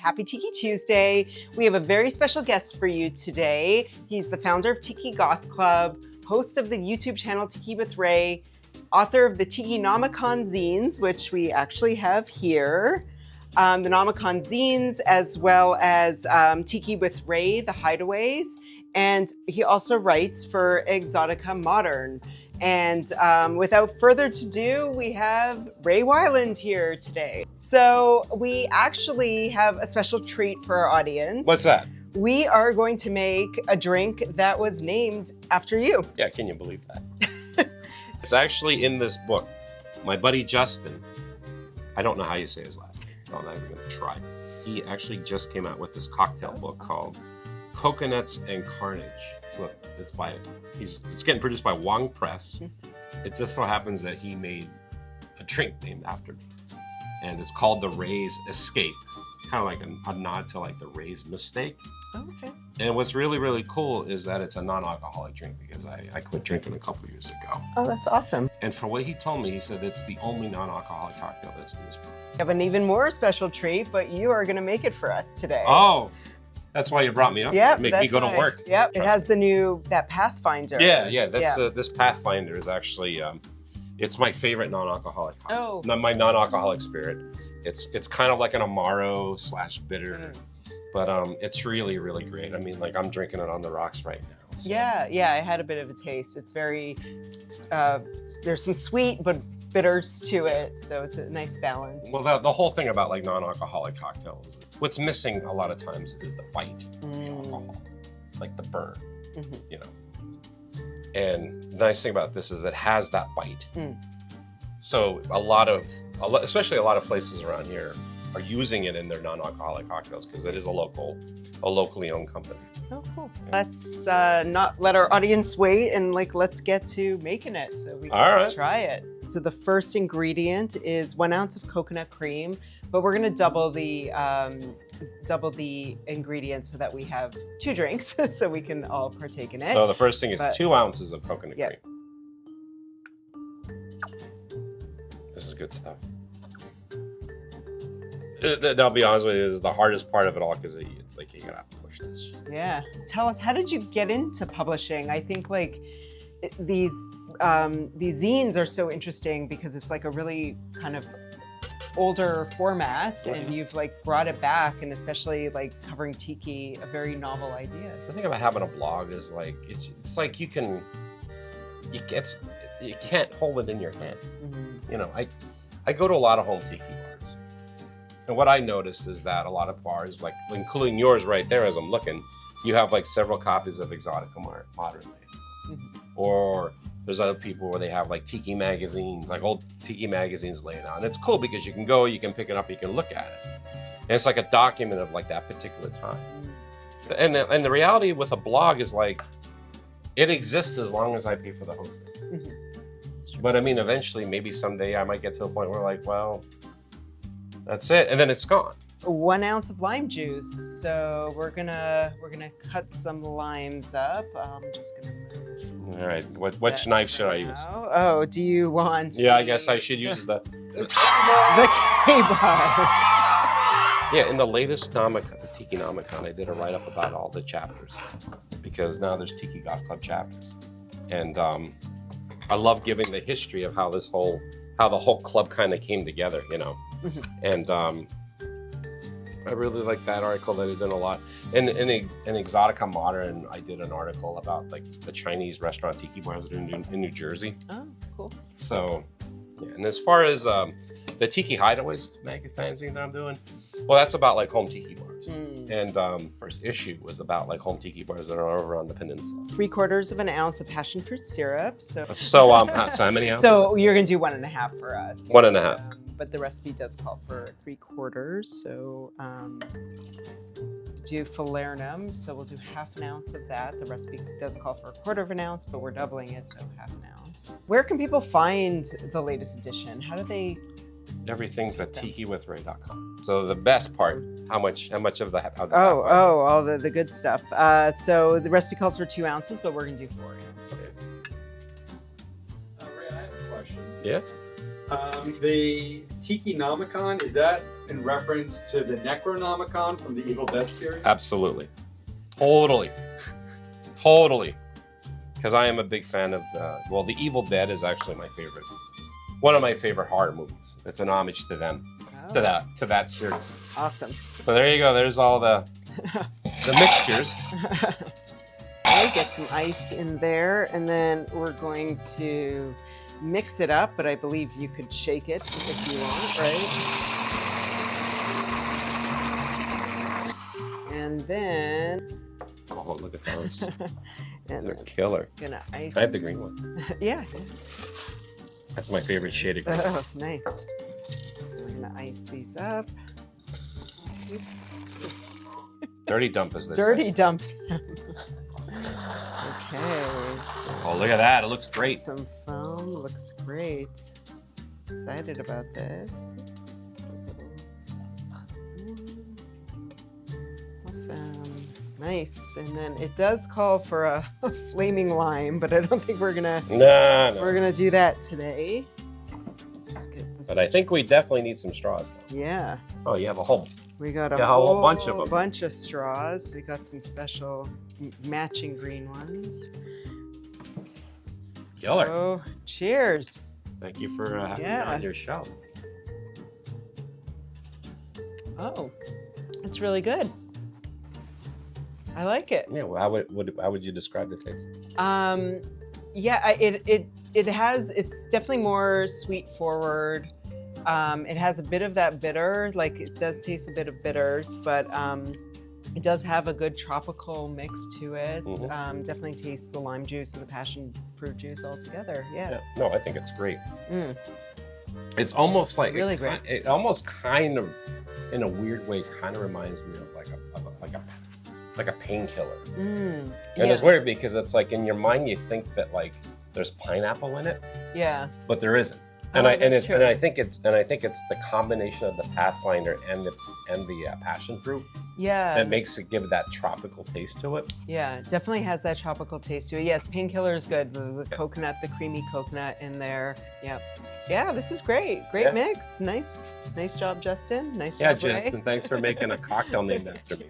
Happy Tiki Tuesday. We have a very special guest for you today. He's the founder of Tiki Goth Club, host of the YouTube channel Tiki with Ray, author of the Tiki Nomicon zines, which we actually have here, the Nomicon zines, as well as Tiki with Ray, the Hideaways, and he also writes for Exotica Moderne. And without further ado, we have Ray Wyland here today. So we actually have a special treat for our audience. What's that? We are going to make a drink that was named after you. Yeah, can you believe that? It's actually in this book. My buddy Justin, I don't know how you say his last name. I'm not even going to try. He actually just came out with this cocktail book called Coconuts and Carnage. It's getting produced by Wong Press. It just so happens that he made a drink named after me, and it's called the Ray's Escape, kind of like a nod to like the Ray's Mistake. Oh, okay. And what's really, really cool is that it's a non-alcoholic drink because I quit drinking a couple of years ago. Oh, that's awesome. And for what he told me, he said it's the only non-alcoholic cocktail that's in this book. We have an even more special treat, but you are going to make it for us today. Oh, that's why you brought me up. Yep, Make me go to work. Yep, it has that Pathfinder. Yeah. This Pathfinder is actually, it's my favorite non-alcoholic cocktail. Oh. My non-alcoholic spirit. It's kind of like an Amaro / bitter, but it's really, really great. I mean, like I'm drinking it on the rocks right now. So. Yeah, I had a bit of a taste. It's very, there's some sweet but bitters to it, so it's a nice balance. Well, the whole thing about like non-alcoholic cocktails, what's missing a lot of times is the bite of the alcohol, like the burn, you know. And the nice thing about this is it has that bite. So especially a lot of places around here are using it in their non-alcoholic cocktails because it is a locally owned company. Oh, cool. Let's not let our audience wait and let's get to making it so we can try it. So the first ingredient is 1 ounce of coconut cream, but we're going to double the ingredients so that we have 2 drinks so we can all partake in it. So the first thing is 2 ounces of coconut cream. This is good stuff. I'll be honest with you, this is the hardest part of it all because it's like you gotta push this. Yeah. Tell us, how did you get into publishing? I think these zines are so interesting because it's like a really kind of older format, and you've brought it back, and especially covering tiki, a very novel idea. The thing about having a blog is it's like you can't hold it in your hand. You know, I go to a lot of home tiki bars. And what I noticed is that a lot of bars, including yours right there as I'm looking, you have several copies of Exotica Moderne. Or there's other people where they have tiki magazines, old tiki magazines laying out. And it's cool because you can go, you can pick it up, you can look at it. And it's like a document of that particular time. And the reality with a blog is it exists as long as I pay for the hosting. But I mean, eventually, maybe someday I might get to a point where well, that's it, and then it's gone. 1 ounce of lime juice. So we're gonna cut some limes up. I'm just gonna move. All right. Which knife should I use? Oh, do you want? Yeah, I guess I should use the K-bar. Yeah, in the latest Tiki Nomicon, I did a write-up about all the chapters because now there's Tiki Goth Club chapters, and I love giving the history of how the whole club kind of came together, you know. And I really like that article that I did a lot. In Exotica Moderne, I did an article about the Chinese restaurant tiki bars in New Jersey. Oh, cool. So, yeah. And as far as the Tiki Hideaways fanzine that I'm doing, well, that's about like home tiki bars. And first issue was about like home tiki bars that are over on the peninsula. 3/4 of an ounce of passion fruit syrup. So how many ounces? So you're gonna do 1.5 for us. 1.5. But the recipe does call for 3/4. So do falernum. So we'll do 1/2 ounce of that. The recipe does call for 1/4 of an ounce, but we're doubling it, so 1/2 ounce. Where can people find the latest edition? How do they? Everything's at tikiwithray.com. So the best part, how much of the all the good stuff. So the recipe calls for 2 ounces, but we're gonna do 4 ounces. Ray, I have a question. Yeah. The Tiki Nomicon, is that in reference to the Necronomicon from the Evil Dead series? Absolutely. Totally. Totally. Because I am a big fan of, well, the Evil Dead is actually my favorite. One of my favorite horror movies. It's an homage to them, to that series. Awesome. So there you go. There's all the mixtures. Okay, get some ice in there, and then we're going to mix it up, but I believe you could shake it if you want, right? And then... Oh, look at those. And they're killer. Gonna ice. I have the green one. Yeah. That's my favorite shade of green. Oh, nice. We're gonna ice these up. Oops. Dirty dump is this. Dirty dump. Okay. Oh, look at that. It looks great. Some foam. Looks great. Excited about this. Awesome. Nice. And then it does call for a flaming lime, but I don't think we're gonna we're gonna do that today. Just get this. But I think we definitely need some straws now. Yeah. Oh, you have a whole We got a whole bunch of them. Bunch of straws. We got some special matching green ones. Killer. So, cheers. Thank you for having me on your show. Oh, it's really good. I like it. Yeah. Well, how would you describe the taste? Yeah, it's definitely more sweet forward. It has a bit of that bitter, like it does taste a bit of bitters, but it does have a good tropical mix to it. Mm-hmm. Definitely tastes the lime juice and the passion fruit juice all together. Yeah. No, I think it's great. Mm. It's almost like really great. It almost kind of, in a weird way, kind of reminds me of like a painkiller. And it's weird because it's like in your mind you think that like there's pineapple in it. Yeah. But there isn't. And I think it's the combination of the Pathfinder and the passion fruit. Yeah. That makes it give that tropical taste to it. Yeah, definitely has that tropical taste to it. Yes, painkiller is good. The coconut, the creamy coconut in there. Yep. Yeah, this is great. Great mix. Nice job, Justin. Nice job. Yeah, Justin. Thanks for making a cocktail named after me.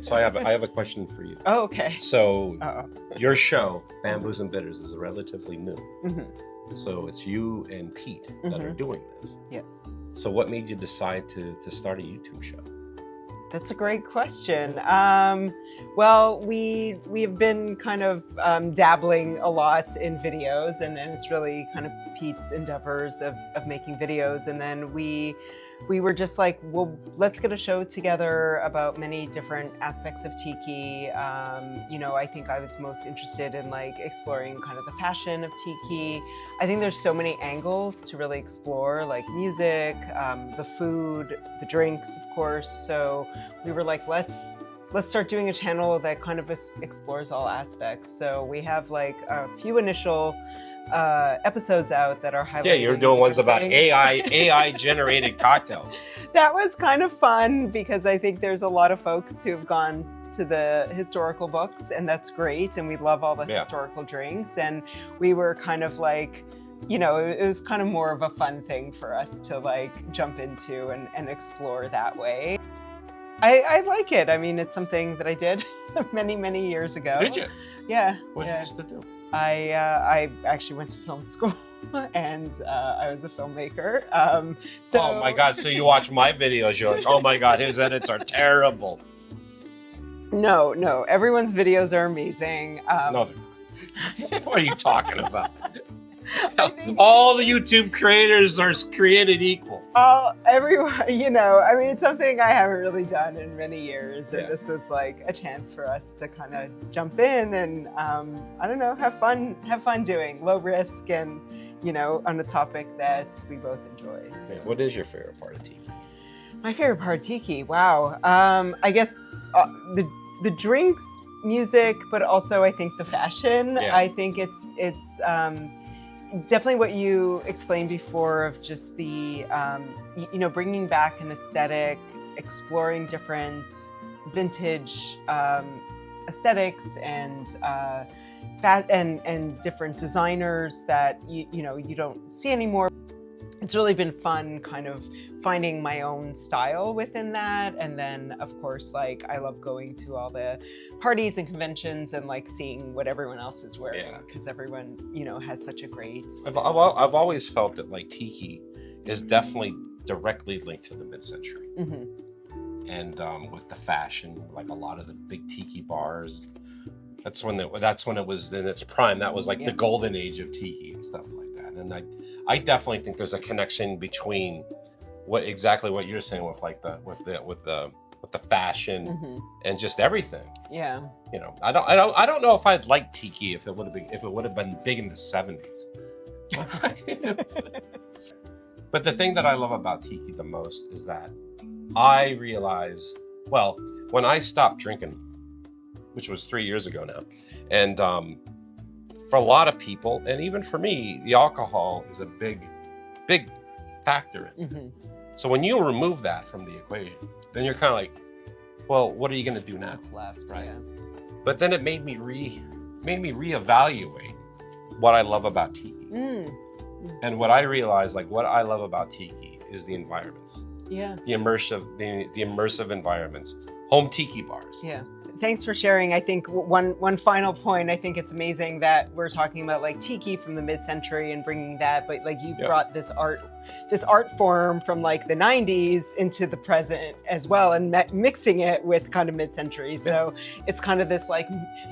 So I have a question for you. Oh, okay. So your show, Bamboos and Bitters, is relatively new. Mm-hmm. So it's you and Pete that are doing this. Yes. So what made you decide to start a YouTube show? That's a great question. Well, we have been kind of dabbling a lot in videos, and it's really kind of Pete's endeavors of making videos. And then we were just like, well, let's get a show together about many different aspects of Tiki. I think I was most interested in like exploring kind of the fashion of Tiki. I think there's so many angles to really explore, like music, the food, the drinks, of course. So we were like, let's start doing a channel that kind of explores all aspects. So we have like a few initial episodes out that are highlighting. Yeah, you're doing ones about AI generated cocktails. That was kind of fun because I think there's a lot of folks who have gone to the historical books, and that's great, and we love all the historical drinks, and we were kind of like, it was kind of more of a fun thing for us to like jump into and explore that way. I like it. I mean, it's something that I did many years ago. Did you? Yeah. What did you used to do? I actually went to film school and I was a filmmaker. Oh my God, so you watch my videos, you're like, oh my God, his edits are terrible. No, everyone's videos are amazing. No, what are you talking about? All the YouTube creators are created equal. Everyone, I mean, it's something I haven't really done in many years, and this was like a chance for us to kind of jump in and I don't know, have fun doing, low risk, and on a topic that we both enjoy. So. Yeah. What is your favorite part of Tiki? My favorite part of Tiki, wow. I guess the drinks, music, but also I think the fashion. Yeah. I think it's definitely what you explained before of just the, you know, bringing back an aesthetic, exploring different vintage aesthetics and and different designers that you know you don't see anymore. It's really been fun kind of finding my own style within that. And then of course, like I love going to all the parties and conventions and like seeing what everyone else is wearing because everyone, you know, has such a great... I've always felt that like Tiki is definitely directly linked to the mid-century. Mm-hmm. And with the fashion, like a lot of the big Tiki bars, that's when it was in its prime. That was like the golden age of Tiki and stuff like that. And I definitely think there's a connection between exactly what you're saying with like with the fashion and just everything. Yeah. You know, I don't know if I'd like Tiki if it would have been big in the 70s. But the thing that I love about Tiki the most is that I realize, well, when I stopped drinking, which was 3 years ago now, and for a lot of people, and even for me, the alcohol is a big factor in it. So when you remove that from the equation, then you're kind of like, well, what are you going to do now? What's left, right? Yeah. But then it made me reevaluate what I love about Tiki. And what I realized, like what I love about Tiki is the environments. Yeah. The immersive environments. Home Tiki bars. Yeah. Thanks for sharing. I think one final point, I think it's amazing that we're talking about like Tiki from the mid-century and bringing that, but like you've brought this art form from like the 90s into the present as well and mixing it with kind of mid-century. So it's kind of this like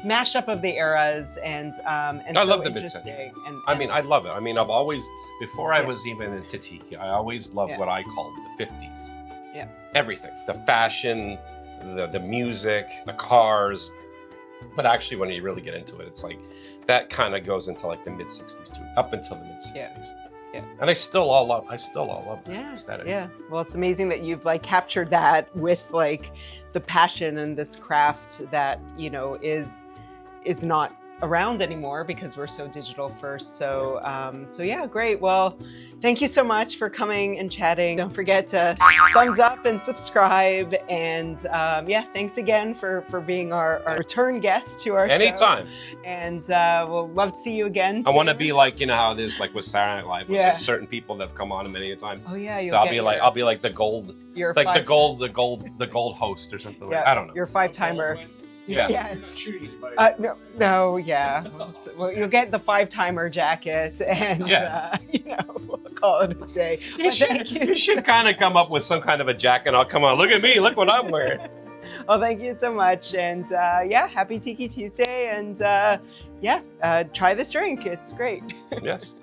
mashup of the eras and I love the mid-century. I mean, I love it. I mean, I've always, before I was even into Tiki, I always loved what I called the 50s. Yeah. Everything. The fashion, the music, the cars, but actually when you really get into it, it's like that kind of goes into like the mid 60s too, up until the mid 60s. Yeah. And I still all love that aesthetic. Yeah. Well, it's amazing that you've like captured that with like the passion and this craft that, you know, is not around anymore because we're so digital first. So yeah, great. Well, thank you so much for coming and chatting. Don't forget to thumbs up and subscribe. And yeah, thanks again for being our return guest to our Anytime. show. And we'll love to see you again soon. I want to be like, you know how it is like with Saturday Night Live, with certain people that have come on many times. Oh yeah. So I'll be like the gold, like the gold host or something. Yeah, like I don't know. Your 5-timer. Yeah. Yes. No, yeah. Well, you'll get the 5-timer jacket and, you know, we'll call it a day. You should kind of come up with some kind of a jacket. I'll come on. Look at me. Look what I'm wearing. Well, thank you so much. And yeah, happy Tiki Tuesday. And yeah, try this drink. It's great. Yes.